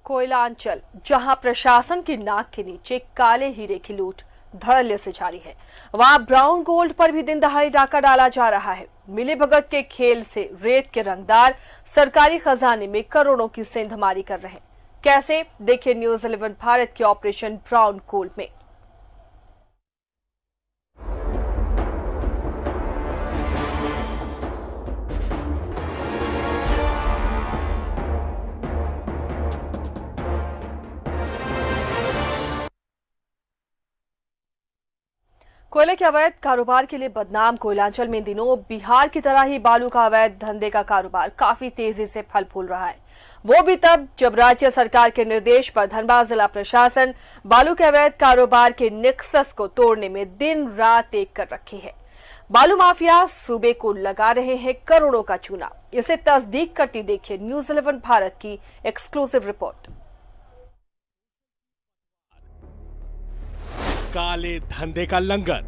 कोयलांचल, जहां प्रशासन की नाक के नीचे काले हीरे की लूट धड़ल्ले से जारी है, वहां ब्राउन गोल्ड पर भी दिन दहाड़े डाका डाला जा रहा है। मिलीभगत के खेल से रेत के रंगदार सरकारी खजाने में करोड़ों की सेंधमारी कर रहे हैं। कैसे, देखिए न्यूज़ 11 भारत के ऑपरेशन ब्राउन गोल्ड में। कोयले के अवैध कारोबार के लिए बदनाम कोयलांचल में दिनों बिहार की तरह ही बालू का अवैध धंधे का कारोबार काफी तेजी से फल फूल रहा है। वो भी तब जब राज्य सरकार के निर्देश पर धनबाद जिला प्रशासन बालू के अवैध कारोबार के निक्सस को तोड़ने में दिन रात एक कर रखी है। बालू माफिया सूबे को लगा रहे हैं करोड़ों का चूना। इसे तस्दीक करती देखिए न्यूज़ 11 भारत की एक्सक्लूसिव रिपोर्ट। काले धंधे का लंगर,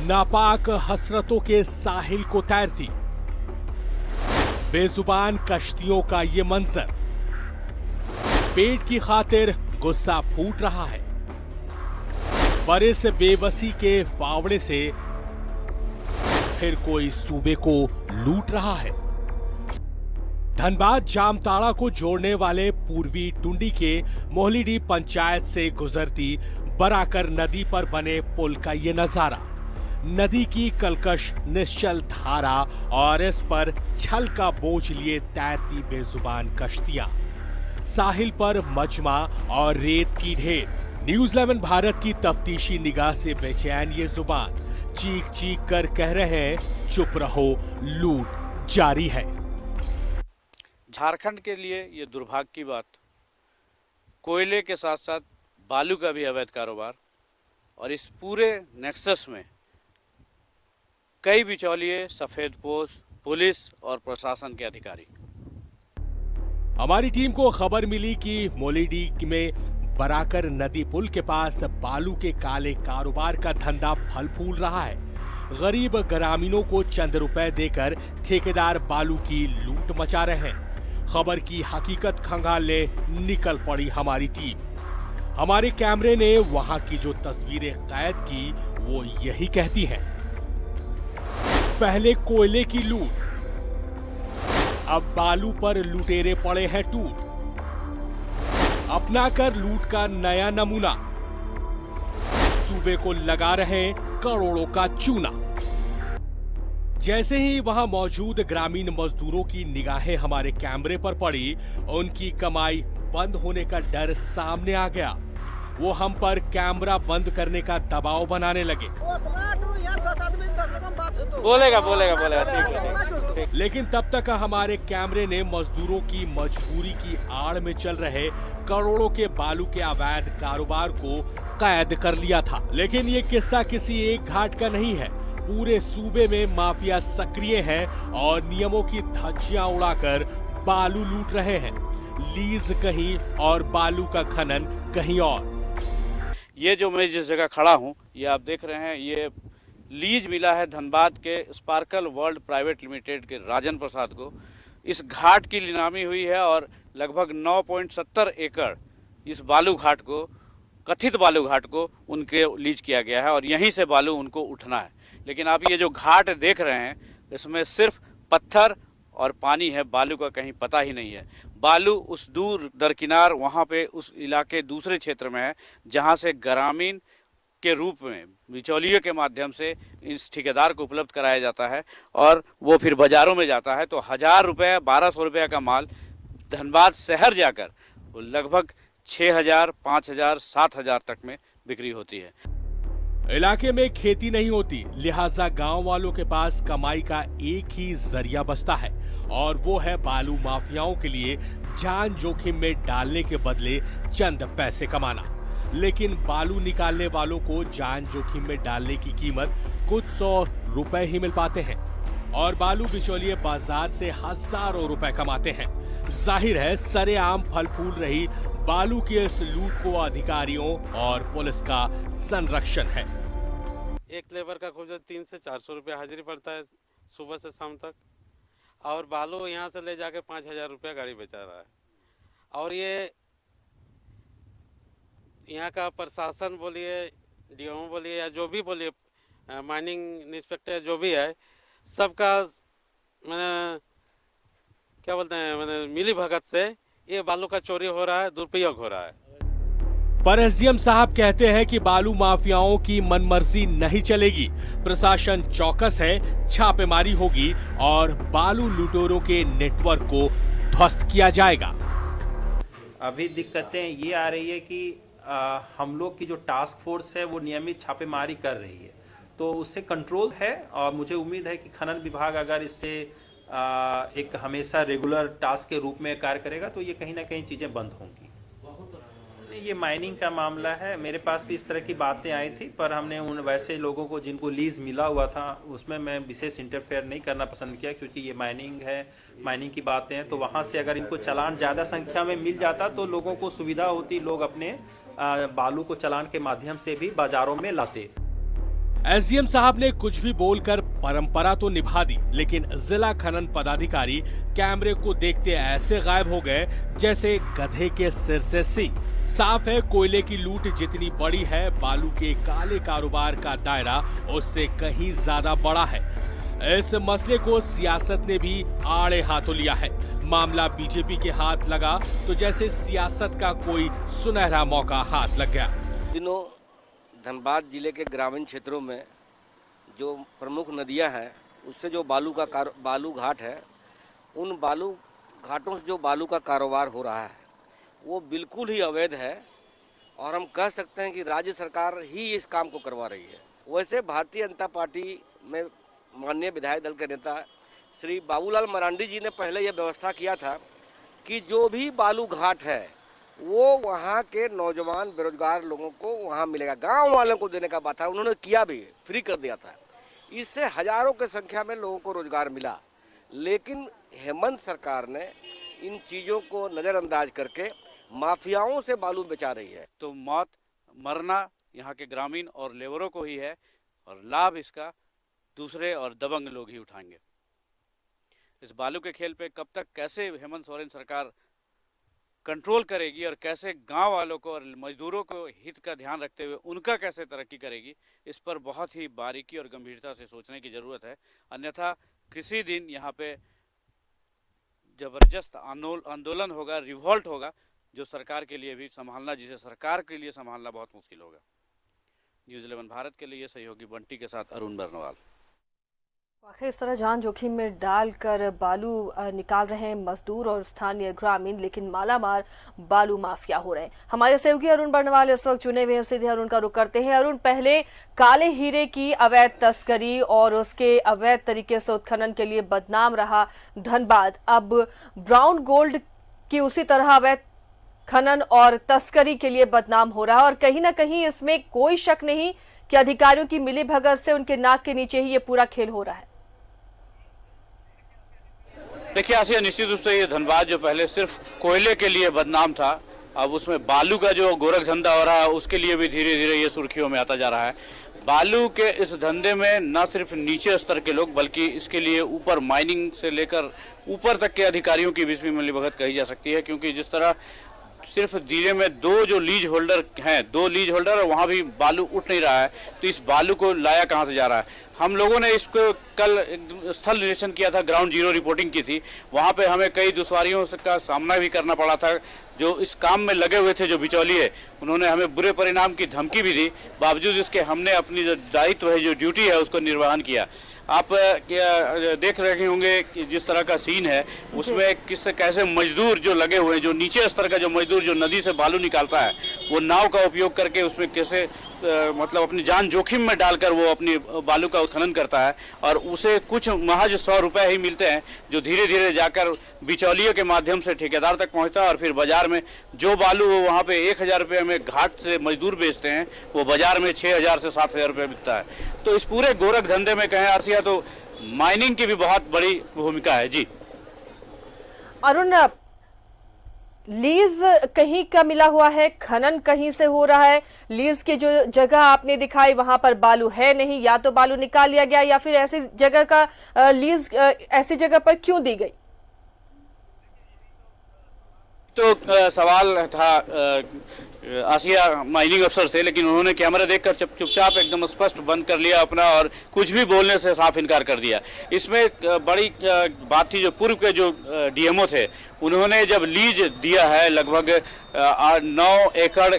नापाक हसरतों के साहिल को तैरती बेजुबान कश्तियों का ये मंजर, पेट की खातिर गुस्सा फूट रहा है। पर इस बेबसी के फावड़े से फिर कोई सूबे को लूट रहा है। धनबाद जामताड़ा को जोड़ने वाले पूर्वी टुंडी के मोहलीडी पंचायत से गुजरती बराकर नदी पर बने पुल का ये नजारा, नदी की कलकश निश्चल धारा और इस पर छल का बोझ लिए तैरती बेजुबान कश्तियां, साहिल पर मजमा और रेत की ढेर। न्यूज़ 11 भारत की तफ्तीशी निगाह से बेचैन ये जुबान चीख चीख कर कह रहे हैं, चुप रहो, लूट जारी है। झारखंड के लिए ये दुर्भाग्य की बात, कोयले के साथ साथ बालू का भी अवैध कारोबार, और इस पूरे नेक्सस में कई बिचौलिए, सफेदपोश, पुलिस और प्रशासन के अधिकारी। हमारी टीम को खबर मिली कि मोलीडी में बराकर नदी पुल के पास बालू के काले कारोबार का धंधा फल फूल रहा है। गरीब ग्रामीणों को चंद रुपए देकर ठेकेदार बालू की लूट मचा रहे हैं। खबर की हकीकत खंगालने निकल पड़ी हमारी टीम। हमारे कैमरे ने वहां की जो तस्वीरें कैद की वो यही कहती हैं। पहले कोयले की लूट, अब बालू पर लुटेरे पड़े हैं टूट। अपना कर लूट का नया नमूना, सूबे को लगा रहे करोड़ों का चूना। जैसे ही वहां मौजूद ग्रामीण मजदूरों की निगाहें हमारे कैमरे पर पड़ी, उनकी कमाई बंद होने का डर सामने आ गया। वो हम पर कैमरा बंद करने का दबाव बनाने लगे। बोलेगा ठीक। लेकिन तब तक हमारे कैमरे ने मजदूरों की मजबूरी की आड़ में चल रहे करोड़ों के बालू के अवैध कारोबार को कैद कर लिया था। लेकिन ये किस्सा किसी एक घाट का नहीं है। पूरे सूबे में माफिया सक्रिय है और नियमों की धज्जियां उड़ाकर बालू लूट रहे हैं। लीज कहीं और बालू का खनन कहीं और। ये जो मैं जिस जगह खड़ा हूँ, ये आप देख रहे हैं, ये लीज मिला है धनबाद के स्पार्कल वर्ल्ड प्राइवेट लिमिटेड के राजन प्रसाद को। इस घाट की नीलामी हुई है और लगभग 9.70 एकड़ इस बालू घाट को, कथित बालू घाट को उनके लीज किया गया है और यहीं से बालू उनको उठना है। लेकिन आप ये जो घाट देख रहे हैं, इसमें सिर्फ पत्थर और पानी है, बालू का कहीं पता ही नहीं है। बालू उस दूर दरकिनार वहाँ पे उस इलाके दूसरे क्षेत्र में है, जहाँ से ग्रामीण के रूप में बिचौलियों के माध्यम से इस ठेकेदार को उपलब्ध कराया जाता है और वो फिर बाजारों में जाता है। तो 1000 रुपये, 1200 रुपये का माल धनबाद शहर जाकर लगभग 6000, 5000, 7000 तक में बिक्री होती है। इलाके में खेती नहीं होती, लिहाजा गांव वालों के पास कमाई का एक ही जरिया बचता है और वो है बालू माफियाओं के लिए जान जोखिम में डालने के बदले चंद पैसे कमाना। लेकिन बालू निकालने वालों को जान जोखिम में डालने की कीमत कुछ 100 रुपए ही मिल पाते हैं और बालू बिचौलिए बाजार से हजारों रुपए कमाते हैं। जाहिर है सरेआम फल फूल रही बालू की इस लूट को अधिकारियों और पुलिस का संरक्षण है। एक लेबर का कुछ 300 से 400 रुपया हाजिरी पड़ता है सुबह से शाम तक, और बालू यहाँ से ले जाके 5000 रुपया गाड़ी बेचा रहा है। और ये यहाँ का प्रशासन बोलिए, डीएम बोलिए या जो भी बोलिए, माइनिंग इंस्पेक्टर जो भी है, सबका मैंने क्या बोलते हैं, मैंने मिली भगत से ये बालू का चोरी हो रहा है, दुरुपयोग हो रहा है। पर एसडीएम साहब कहते हैं कि बालू माफियाओं की मनमर्जी नहीं चलेगी। प्रशासन चौकस है, छापेमारी होगी और बालू लुटेरों के नेटवर्क को ध्वस्त किया जाएगा। अभी दिक्कतें ये आ रही है कि हम लोग की जो टास्क फोर्स है वो नियमित छापेमारी कर रही है, तो उससे कंट्रोल है और मुझे उम्मीद है कि खनन विभाग अगर इससे एक हमेशा रेगुलर टास्क के रूप में कार्य करेगा तो ये कहीं ना कहीं चीज़ें बंद होंगी। ये माइनिंग का मामला है, मेरे पास भी इस तरह की बातें आई थी, पर हमने उन वैसे लोगों को जिनको लीज मिला हुआ था उसमें मैं विशेष इंटरफेयर नहीं करना पसंद किया, क्योंकि ये माइनिंग है, माइनिंग की बातें हैं, तो वहाँ से अगर इनको चालान ज़्यादा संख्या में मिल जाता तो लोगों को सुविधा होती, लोग अपने बालू को चालान के माध्यम से भी बाजारों में लाते। एसडीएम साहब ने कुछ भी बोलकर परंपरा तो निभा दी, लेकिन जिला खनन पदाधिकारी कैमरे को देखते ऐसे गायब हो गए जैसे गधे के सिर से सींग। साफ है, कोयले की लूट जितनी बड़ी है, बालू के काले कारोबार का दायरा उससे कहीं ज्यादा बड़ा है। इस मसले को सियासत ने भी आड़े हाथों लिया है। मामला बीजेपी के हाथ लगा तो जैसे सियासत का कोई सुनहरा मौका हाथ लग गया। दिनों धनबाद जिले के ग्रामीण क्षेत्रों में जो प्रमुख नदियां हैं, उससे जो बालू घाट है, उन बालू घाटों से जो बालू का कारोबार हो रहा है वो बिल्कुल ही अवैध है और हम कह सकते हैं कि राज्य सरकार ही इस काम को करवा रही है। वैसे भारतीय जनता पार्टी में माननीय विधायक दल के नेता श्री बाबूलाल मरांडी जी ने पहले यह व्यवस्था किया था कि जो भी बालू घाट है वो वहाँ के नौजवान बेरोजगार लोगों को वहाँ मिलेगा, गांव वालों को देने का बात था, उन्होंने किया भी, फ्री कर दिया था। इससे हजारों की संख्या में लोगों को रोजगार मिला। लेकिन हेमंत सरकार ने इन चीज़ों को नज़रअंदाज करके माफियाओं से बालू बेचा रही है। तो मौत मरना यहाँ के ग्रामीण और लेबरों को ही है और लाभ इसका दूसरे और दबंग लोग ही उठाएंगे। इस बालू के खेल पे कब तक कैसे हेमंत सोरेन सरकार कंट्रोल करेगी और कैसे गांव वालों को और मजदूरों को हित का ध्यान रखते हुए उनका कैसे तरक्की करेगी, इस पर बहुत ही बारीकी और गंभीरता से सोचने की जरूरत है। अन्यथा किसी दिन यहाँ पे जबरदस्त आंदोलन होगा, रिवॉल्ट होगा, जो सरकार के लिए भी संभालना, जिसे सरकार के लिए संभालना बहुत मुश्किल होगा। न्यूज़ 11 भारत के लिए सहयोगी बंटी के साथ अरुण बर्नवाल। वाकई इस तरह जान जोखिम में डालकर बालू निकाल रहे हैं मजदूर और स्थानीय ग्रामीण, लेकिन मालामाल बालू माफिया हो रहे हैं। हमारे सहयोगी अरुण बर्नवाल इस वक्त चुने हुए हैं, सीधे अरुण का रुख करते हैं। अरुण, पहले काले हीरे की अवैध तस्करी और उसके अवैध तरीके से उत्खनन के लिए बदनाम रहा धनबाद, अब ब्राउन गोल्ड की उसी तरह अवैध खनन और तस्करी के लिए बदनाम हो रहा है। और कहीं ना कहीं इसमें कोई शक नहीं कि अधिकारियों की मिलीभगत से उनके नाक के नीचे ही ये पूरा खेल हो रहा है। देखिए आसिया, निश्चित रूप से ये धनबाद जो पहले सिर्फ कोयले के लिए बदनाम था, अब उसमें बालू का जो गोरख धंधा हो रहा है उसके लिए भी धीरे धीरे ये सुर्खियों में आता जा रहा है। बालू के इस धंधे में न सिर्फ नीचे स्तर के लोग बल्कि इसके लिए ऊपर माइनिंग से लेकर ऊपर तक के अधिकारियों की भी मिलीभगत कही जा सकती है, क्योंकि जिस तरह सिर्फ जिले में दो जो लीज होल्डर हैं, दो लीज होल्डर, और वहाँ भी बालू उठ नहीं रहा है, तो इस बालू को लाया कहाँ से जा रहा है। हम लोगों ने इसको कल स्थल निरीक्षण किया था, ग्राउंड जीरो रिपोर्टिंग की थी, वहाँ पे हमें कई दुश्वारियों का सामना भी करना पड़ा था। जो इस काम में लगे हुए थे, जो बिचौलिए, उन्होंने हमें बुरे परिणाम की धमकी भी दी, बावजूद इसके हमने अपनी जो दायित्व है, जो ड्यूटी है, उसको निर्वहन किया। आप देख रहे होंगे कि जिस तरह का सीन है उसमें कैसे मजदूर जो लगे हुए हैं, जो नीचे स्तर का जो मजदूर जो नदी से बालू निकालता है, वो नाव का उपयोग करके उसमें कैसे मतलब अपनी जान जोखिम में डालकर वो अपनी बालू का उत्खनन करता है, और उसे कुछ महज 100 रुपए ही मिलते हैं, जो धीरे धीरे जाकर बिचौलियों के माध्यम से ठेकेदार तक पहुंचता है, और फिर बाजार में जो बालू वो वहाँ पे 1000 रुपये में घाट से मजदूर बेचते हैं, वो बाजार में 6000 से 7000 रुपये बिकता है। तो इस पूरे गोरख धंधे में कहें आसिया, तो माइनिंग की भी बहुत बड़ी भूमिका है। जी अरुण, लीज कहीं का मिला हुआ है, खनन कहीं से हो रहा है, लीज की जो जगह आपने दिखाई वहां पर बालू है नहीं, या तो बालू निकाल लिया गया या फिर ऐसी जगह का लीज ऐसी जगह पर क्यों दी गई? तो सवाल था आसिया माइनिंग अफसर थे, लेकिन उन्होंने कैमरा देखकर चुपचाप एकदम स्पष्ट बंद कर लिया अपना और कुछ भी बोलने से साफ इनकार कर दिया। इसमें बड़ी बात थी, जो पूर्व के जो डीएमओ थे उन्होंने जब लीज दिया है लगभग 9 एकड़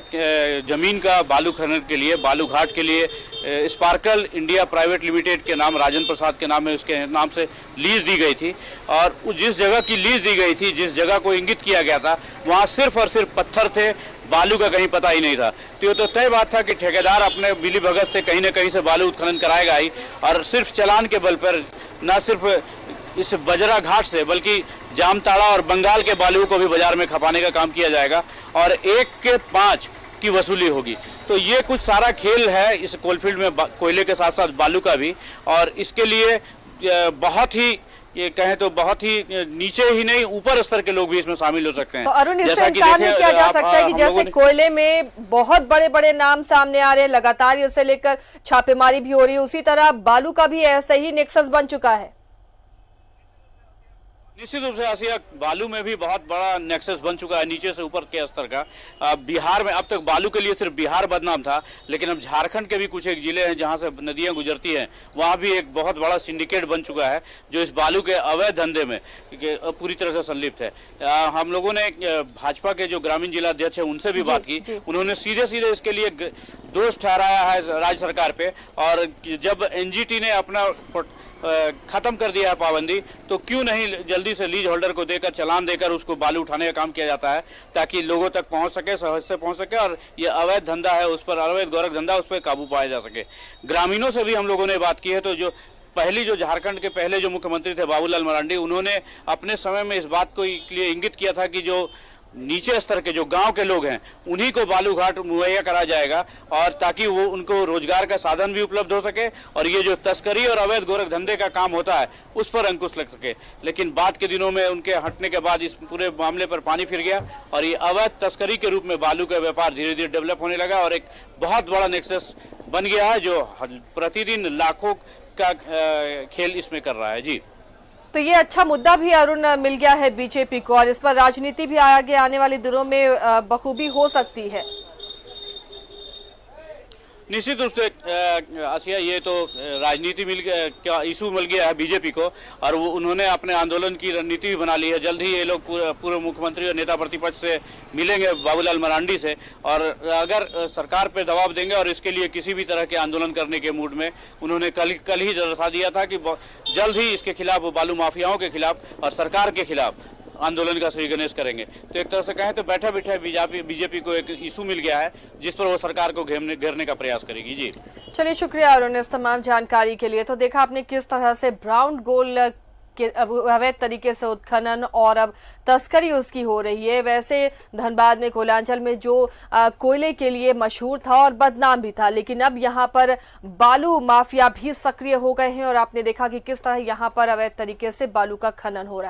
जमीन का बालू खनन के लिए, बालू घाट के लिए स्पार्कल इंडिया प्राइवेट लिमिटेड के नाम, राजन प्रसाद के नाम में उसके नाम से लीज दी गई थी। और जिस जगह की लीज दी गई थी, जिस जगह को इंगित किया गया था, वहाँ सिर्फ और सिर्फ पत्थर थे, बालू का कहीं पता ही नहीं था। तो ये तो तय बात था कि ठेकेदार अपने मिली भगत से कहीं न कहीं से बालू उत्खनन कराएगा ही, और सिर्फ चालान के बल पर न सिर्फ इस बजरा घाट से बल्कि जामताड़ा और बंगाल के बालू को भी बाजार में खपाने का काम किया जाएगा और 1 के 5 की वसूली होगी। तो ये कुछ सारा खेल है इस कोलफील्ड में, कोयले के साथ साथ बालू का भी, और इसके लिए बहुत ही, ये कहें तो बहुत ही नीचे ही नहीं ऊपर स्तर के लोग भी इसमें शामिल हो सकते हैं। तो अरुण, इससे इनकार नहीं किया जा सकता है कि जैसे कोयले में बहुत बड़े बड़े नाम सामने आ रहे हैं, लगातार इसे लेकर छापेमारी भी हो रही है, उसी तरह बालू का भी ऐसे ही नेक्सस बन चुका है। निश्चित रूप से आसिया, बालू में भी बहुत बड़ा नेक्सस बन चुका है नीचे से ऊपर के स्तर का। बिहार में अब तक बालू के लिए सिर्फ बिहार बदनाम था, लेकिन अब झारखंड के भी कुछ एक जिले हैं जहां से नदियां गुजरती हैं, वहां भी एक बहुत बड़ा सिंडिकेट बन चुका है जो इस बालू के अवैध धंधे में पूरी तरह से संलिप्त है। हम लोगों ने भाजपा के जो ग्रामीण जिला अध्यक्ष है उनसे भी बात की, उन्होंने सीधे सीधे इसके लिए दोष ठहराया है राज्य सरकार पे, और जब एनजीटी ने अपना खत्म कर दिया है पाबंदी, तो क्यों नहीं जल्दी से लीज होल्डर को देकर, चालान देकर उसको बालू उठाने का काम किया जाता है, ताकि लोगों तक पहुंच सके, सहज से पहुंच सके, और ये अवैध धंधा है उस पर, अवैध गोरख धंधा, उस पर काबू पाया जा सके। ग्रामीणों से भी हम लोगों ने बात की है, तो जो झारखंड के पहले जो मुख्यमंत्री थे बाबूलाल मरांडी, उन्होंने अपने समय में इस बात को लिए इंगित किया था कि जो नीचे स्तर के जो गांव के लोग हैं उन्हीं को बालू घाट मुहैया करा जाएगा, और ताकि वो उनको रोजगार का साधन भी उपलब्ध हो सके और ये जो तस्करी और अवैध गोरख धंधे का काम होता है उस पर अंकुश लग सके। लेकिन बाद के दिनों में उनके हटने के बाद इस पूरे मामले पर पानी फिर गया और ये अवैध तस्करी के रूप में बालू का व्यापार धीरे धीरे डेवलप होने लगा और एक बहुत बड़ा नेक्सस बन गया है जो प्रतिदिन लाखों का खेल इसमें कर रहा है। जी, तो ये अच्छा मुद्दा भी अरुण मिल गया है बीजेपी को, और इस पर राजनीति भी आगे आने वाले दिनों में बखूबी हो सकती है। निश्चित रूप से आसिया, ये तो राजनीति का इशू मिल गया है बीजेपी को, और वो उन्होंने अपने आंदोलन की रणनीति भी बना ली है। जल्द ही ये लोग पूर्व मुख्यमंत्री और नेता प्रतिपक्ष से मिलेंगे, बाबूलाल मरांडी से, और अगर सरकार पे दबाव देंगे और इसके लिए किसी भी तरह के आंदोलन करने के मूड में उन्होंने कल ही दर्शा दिया था कि जल्द ही इसके खिलाफ, बालू माफियाओं के खिलाफ और सरकार के खिलाफ आंदोलन का श्री गणेश करेंगे। तो एक तरह से कहें तो बैठा बैठा बीजेपी को एक इशू मिल गया है जिस पर वो सरकार को घेरने का प्रयास करेगी। जी, चलिए, शुक्रिया अरुण इस तमाम जानकारी के लिए। तो देखा आपने किस तरह से ब्राउन गोल्ड के अवैध तरीके से उत्खनन और अब तस्करी उसकी हो रही है। वैसे धनबाद में, कोयलांचल में जो कोयले के लिए मशहूर था और बदनाम भी था, लेकिन अब यहाँ पर बालू माफिया भी सक्रिय हो गए हैं और आपने देखा कि किस तरह यहाँ पर अवैध तरीके से बालू का खनन हो रहा है।